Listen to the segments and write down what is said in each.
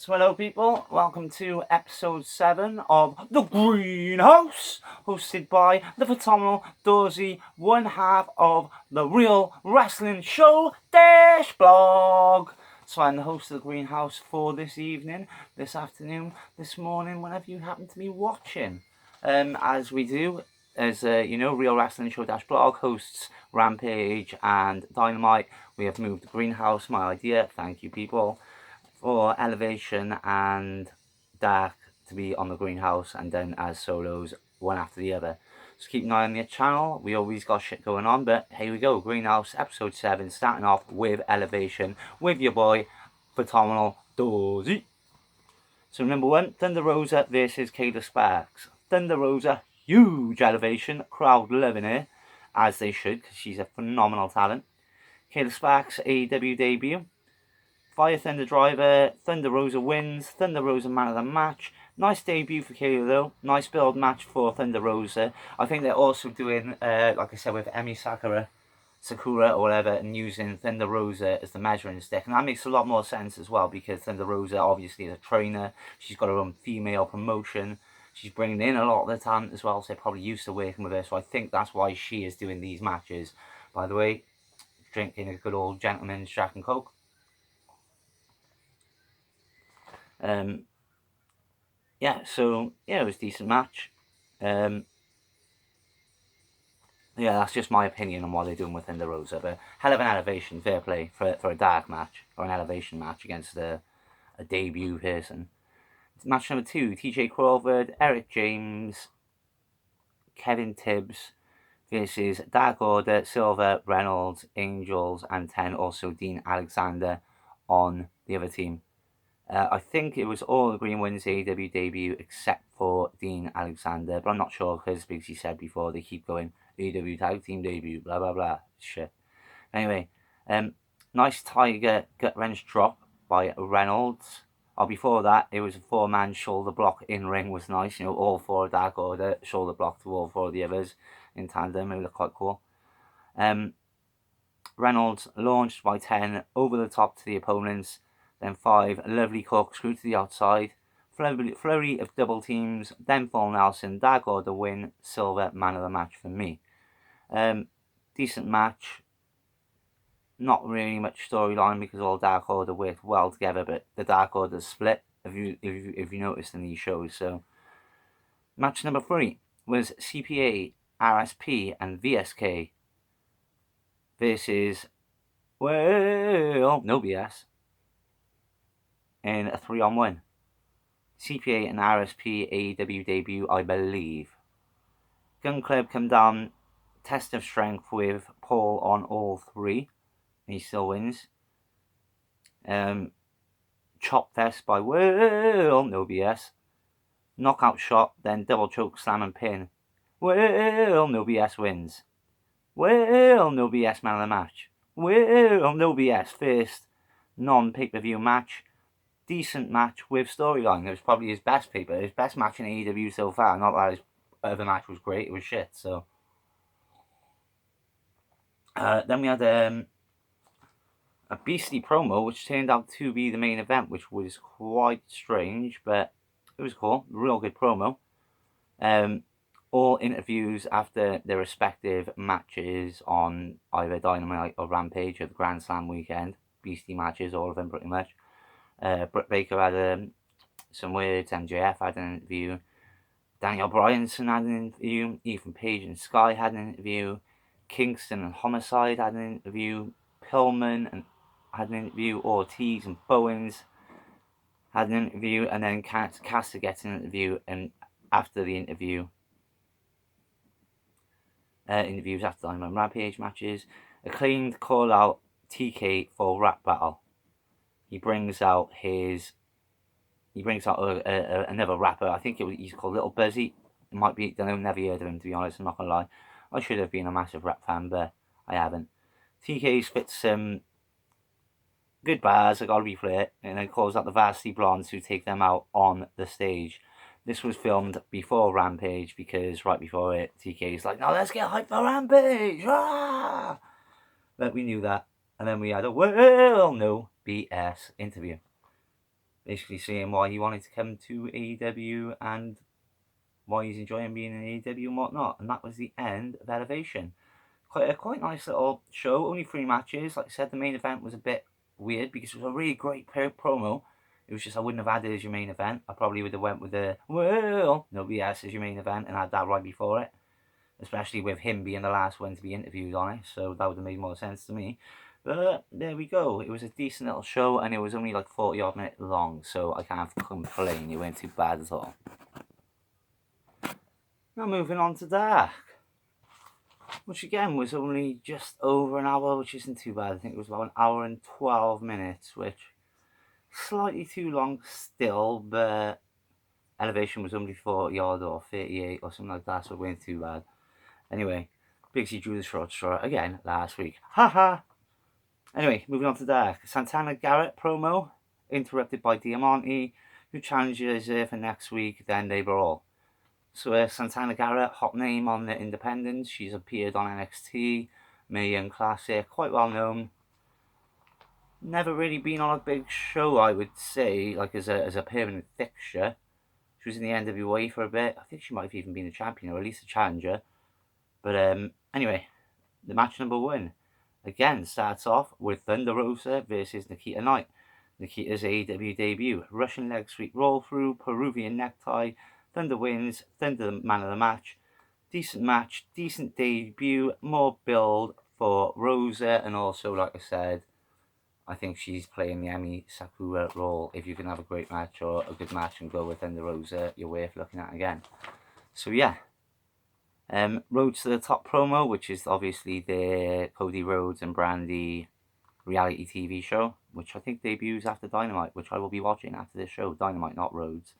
So hello people, welcome to episode 7 of The Greenhouse, hosted by the phenomenal Dorsey, one half of the Real Wrestling Show Dash Blog. So I'm the host of The Greenhouse for this evening, this afternoon, this morning, whenever you happen to be watching. As we do, as Real Wrestling Show Dash Blog hosts Rampage and Dynamite. We have moved The Greenhouse, my idea, thank you people, for Elevation and Dark to be on the Greenhouse and then as solos one after the other. So keep an eye on the channel. We always got shit going on, but here we go. Greenhouse episode 7, starting off with Elevation with your boy phenomenal Dorsey. So number 1, Thunder Rosa versus Kayla Sparks. Thunder Rosa, huge elevation, crowd loving her, as they should, because she's a phenomenal talent. Kayla Sparks AEW debut. Fire Thunder Driver, Thunder Rosa wins, Thunder Rosa man of the match. Nice debut for Kayla though, nice build match for Thunder Rosa. I think they're also doing, like I said, with Emi Sakura or whatever, and using Thunder Rosa as the measuring stick. And that makes a lot more sense as well, because Thunder Rosa obviously is a trainer, she's got her own female promotion, she's bringing in a lot of the talent as well, so they're probably used to working with her, so I think that's why she is doing these matches. By the way, drinking a good old gentleman's Jack and Coke. It was a decent match. That's just my opinion on what they're doing with Thunder Rosa, but hell of an elevation, fair play for a dark match, or an elevation match against a debut person. Match number 2, TJ Crawford, Eric James, Kevin Tibbs versus Dark Order, Silver, Reynolds, Angels, and 10, also Dean Alexander on the other team. I think it was all the Green wins AEW debut except for Dean Alexander, but I'm not sure because he said before they keep going AEW tag team debut, blah blah blah shit. Anyway, nice Tiger gut wrench drop by Reynolds. Before that, it was a 4-man shoulder block in ring, was nice. All 4 Dark Order shoulder block to all 4 of the others in tandem. It looked quite cool. Reynolds launched by 10 over the top to the opponents. Then 5, lovely corkscrew to the outside. Flurry of double teams. Then full Nelson. Dark Order win. Silver man of the match for me. Decent match. Not really much storyline because all Dark Order worked well together, but the Dark Order split, if you noticed in these shows. So, match number 3 was CPA, RSP, and VSK versus, well, no BS, in a 3-on-1. CPA and RSP AEW debut, I believe. Gun Club come down, test of strength with Paul on all 3. He still wins. Chop fest by Will, no BS. Knockout shot, then double choke slam and pin. Will, no BS wins. Will, no BS man of the match. Will, no BS first non-pay-per-view match. Decent match with storyline. It was probably his best his best match in AEW so far. Not that his other match was great, it was shit. So then we had a beastly promo, which turned out to be the main event, which was quite strange, but it was cool. Real good promo. All interviews after their respective matches on either Dynamite or Rampage or the Grand Slam weekend. Beastly matches, all of them pretty much. Britt Baker had some words, MJF had an interview, Daniel Bryanson had an interview, Ethan Page and Sky had an interview, Kingston and Homicide had an interview, Pillman had an interview, Ortiz and Bowens had an interview, and then Caster gets an interview, and after the interviews after the Diamond Rampage matches, Acclaimed call out TK for rap battle. He brings out another rapper. I think he's called Little Buzzy. It might be, never heard of him, to be honest, I'm not gonna lie. I should have been a massive rap fan, but I haven't. TK spits some good bars, I gotta be fair, and then calls out the Varsity Blondes who take them out on the stage. This was filmed before Rampage, because right before it, TK's like, "No, let's get hyped for Rampage!" Ah! But we knew that. And then we had a well, no BS interview. basically saying why he wanted to come to AEW and why he's enjoying being in AEW and whatnot. And that was the end of Elevation. Quite nice little show. Only 3 matches. Like I said, the main event was a bit weird because it was a really great promo. It was just I wouldn't have had it as your main event. I probably would have went with the nobody else as your main event and had that right before it. Especially with him being the last one to be interviewed on it, so that would have made more sense to me. But there we go. It was a decent little show, and it was only like 40 odd minutes long, so I can't complain. It went too bad at all. Now moving on to Dark, which again was only just over an hour, which isn't too bad. I think it was about an hour and 12 minutes, which slightly too long still, but Elevation was only 40 odd or 38 or something like that, so it wasn't too bad. Anyway, Big C drew the short straw again last week. Haha! Anyway, moving on to Dark. Santana Garrett promo, interrupted by Diamante, who challenges her for next week, then they brawl. So Santana Garrett, hot name on the independents. She's appeared on NXT, Mae Young Classic, quite well known. Never really been on a big show, I would say, like as a permanent fixture. She was in the NWA for a bit. I think she might have even been a champion, or at least a challenger. But anyway, the match number 1 again starts off with Thunder Rosa versus Nikita Knight. Nikita's AEW debut. Russian leg sweep roll through, Peruvian necktie. Thunder wins. Thunder man of the match. Decent match, decent debut. More build for Rosa, and also, like I said, I think she's playing the Emi Sakura role. If you can have a great match or a good match and go with Thunder Rosa, you're worth looking at again. So yeah. Roads to the Top promo, which is obviously the Cody Rhodes and Brandy reality TV show, which I think debuts after Dynamite, which I will be watching after this show. Dynamite, not Rhodes.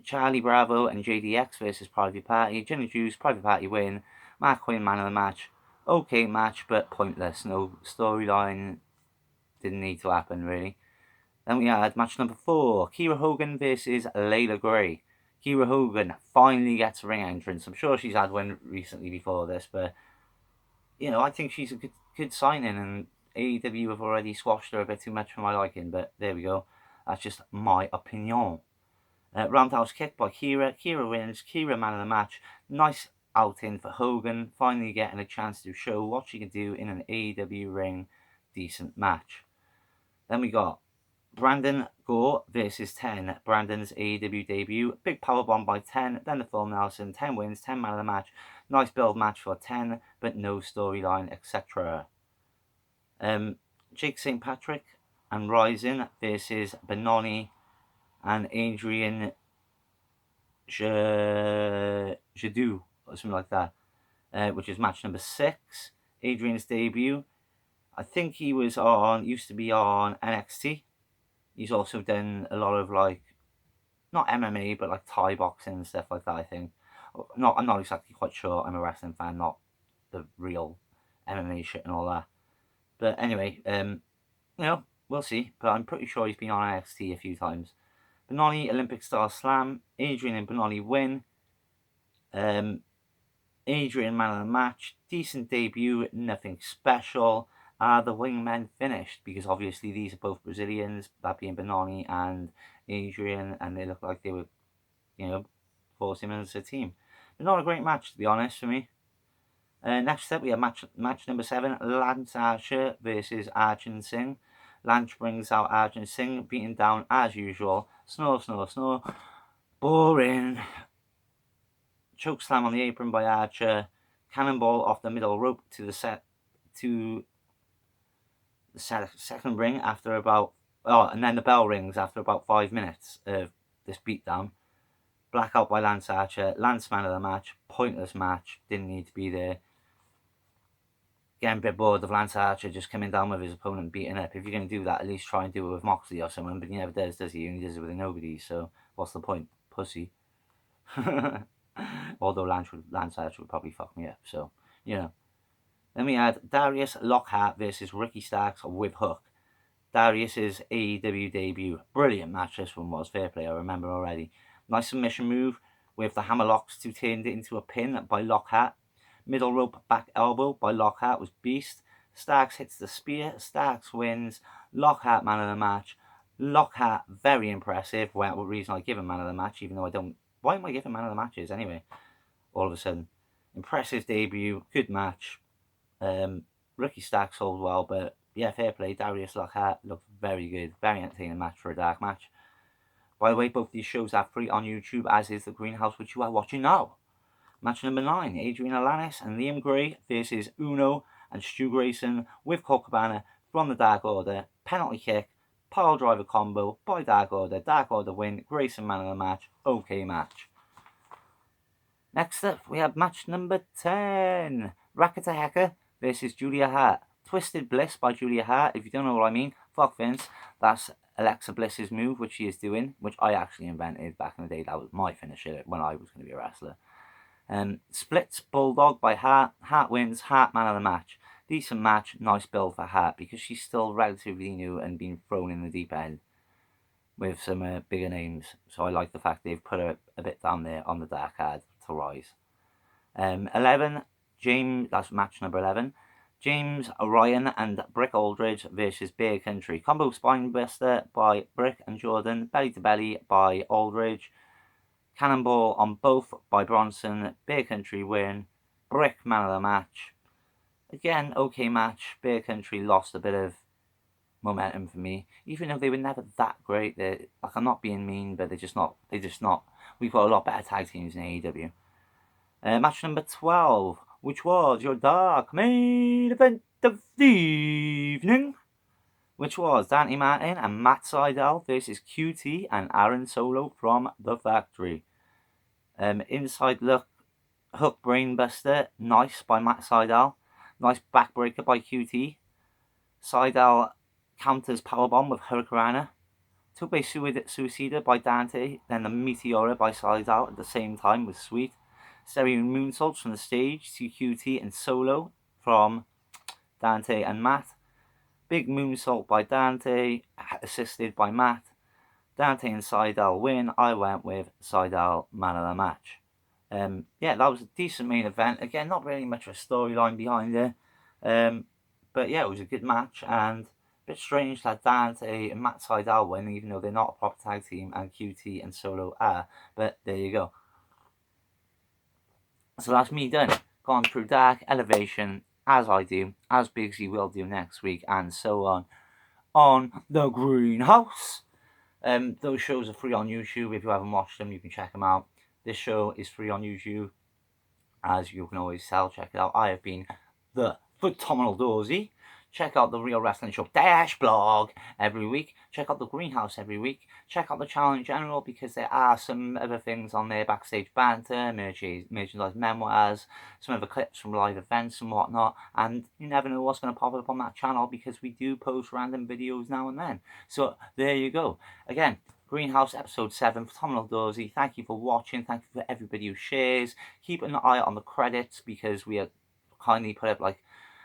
Charlie Bravo and JDX versus Private Party. Gin and Juice, Private Party win. Mark Quinn, man of the match. Okay match, but pointless. No storyline. Didn't need to happen, really. Then we had match number 4. Kiera Hogan versus Layla Gray. Kiera Hogan finally gets a ring entrance. I'm sure she's had one recently before this, but you know, I think she's a good signing, and AEW have already squashed her a bit too much for my liking, but there we go. That's just my opinion. Roundhouse kick by Kiera. Kiera wins. Kiera man of the match. Nice outing for Hogan, finally getting a chance to show what she can do in an AEW ring. Decent match. Then we got Brandon Gore versus 10. Brandon's AEW debut. Big powerbomb by 10. Then the full Nelson. 10 wins. 10 man of the match. Nice build match for 10, but no storyline, etc. Jake St. Patrick and Rising versus Benoni and Adrian Jadou, or something like that, which is match number 6. Adrian's debut. I think he used to be on NXT. He's also done a lot of not MMA, but like Thai boxing and stuff like that, I think. I'm not exactly quite sure. I'm a wrestling fan, not the real MMA shit and all that. But anyway, we'll see. But I'm pretty sure he's been on NXT a few times. Benoni, Olympic Star Slam. Adrian and Benoni win. Adrian, man of the match. Decent debut, nothing special. The wingmen finished, because obviously these are both Brazilians, that being Benoni and Adrian, and they look like they were, forcing them as a team. But not a great match, to be honest, for me. Next up, we have match number 7, Lance Archer versus Arjun Singh. Lance brings out Arjun Singh, beating down as usual. Snore, snore, snore. Boring. Choke slam on the apron by Archer. Cannonball off the middle rope to the second ring after about... and then the bell rings after about 5 minutes of this beatdown. Blackout by Lance Archer. Lance man of the match. Pointless match. Didn't need to be there. Getting a bit bored of Lance Archer just coming down with his opponent beating up. If you're going to do that, at least try and do it with Moxley or someone. But he never does he? He only does it with a nobody. So what's the point? Pussy. Although Lance Archer would probably fuck me up. So, Then we had Darius Lockhart versus Ricky Starks with Hook. Darius's AEW debut. Brilliant match this one was. Fair play, I remember already. Nice submission move with the hammerlocks to turn it into a pin by Lockhart. Middle rope back elbow by Lockhart was beast. Starks hits the spear. Starks wins. Lockhart man of the match. Lockhart, very impressive. Well, the reason I give him man of the match, even though I don't. Why am I giving man of the matches anyway? All of a sudden, impressive debut, good match. Ricky Stack sold well, but yeah, fair play. Darius Lockhart looked very good, very entertaining match for a dark match. By the way, both these shows are free on YouTube, as is the Greenhouse, which you are watching now. Match number 9, Adrian Alanis and Liam Gray versus Uno and Stu Grayson with Colt Cabana from the Dark Order. Penalty kick, pile driver combo by Dark Order. Dark Order win, Grayson man of the match. Okay match. Next up, we have match number 10. Rakata Heka versus Julia Hart. Twisted Bliss by Julia Hart. If you don't know what I mean, fuck Vince. That's Alexa Bliss's move, which she is doing, which I actually invented back in the day. That was my finisher when I was going to be a wrestler. Splits Bulldog by Hart. Hart wins. Hart man of the match. Decent match. Nice build for Hart because she's still relatively new and being thrown in the deep end with some bigger names. So I like the fact they've put her a bit down there on the dark card to rise. 11, James, that's match number 11. James Ryan and Brick Aldridge versus Bear Country. Combo Spinebuster by Brick and Jordan. Belly to Belly by Aldridge. Cannonball on both by Bronson. Bear Country win. Brick man of the match. Again, okay match. Bear Country lost a bit of momentum for me, even though they were never that great. Like, I'm not being mean, but they're just not. We've got a lot better tag teams in AEW. Match number 12, which was your dark main event of the evening, which was Dante Martin and Matt Sydal versus QT and Aaron Solo from the Factory. Inside look, hook brainbuster, nice by Matt Sydal. Nice backbreaker by QT. Sydal counters powerbomb with Hurricanrana. Took by Suicida by Dante, then the Meteora by Sydal at the same time was sweet. Stereo moonsaults from the stage to QT and Solo from Dante and Matt. Big moonsault by Dante, assisted by Matt. Dante and Sydal win. I went with Sydal man of the match. Yeah, that was a decent main event. Again, not really much of a storyline behind it. But yeah, it was a good match, and a bit strange that Dante and Matt Sydal win, even though they're not a proper tag team, and QT and Solo are. But there you go. So that's me done. Gone through Dark Elevation, as I do, as Bigsy will do next week, and so on the Greenhouse. Those shows are free on YouTube. If you haven't watched them, you can check them out. This show is free on YouTube, as you can always tell. Check it out. I have been the Phenomenal Dorsey. Check out the Real Wrestling Show Dash blog every week. Check out the Greenhouse every week. Check out the channel in general, because there are some other things on there: backstage banter, merchandise memoirs, some other clips from live events and whatnot. And you never know what's going to pop up on that channel, because we do post random videos now and then. So there you go. Again, Greenhouse episode 7, Phenomenal Dorsey. Thank you for watching. Thank you for everybody who shares. Keep an eye on the credits, because we are kindly put up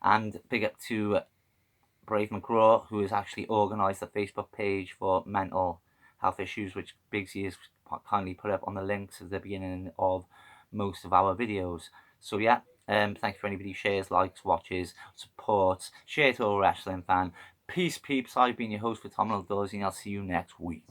and big up to Brave McGraw, who has actually organised the Facebook page for mental health issues, which Bigsy has kindly put up on the links at the beginning of most of our videos. So yeah, thank you for anybody who shares, likes, watches, supports, share to a wrestling fan. Peace, peeps. I've been your host for Tom Dorsey, and I'll see you next week.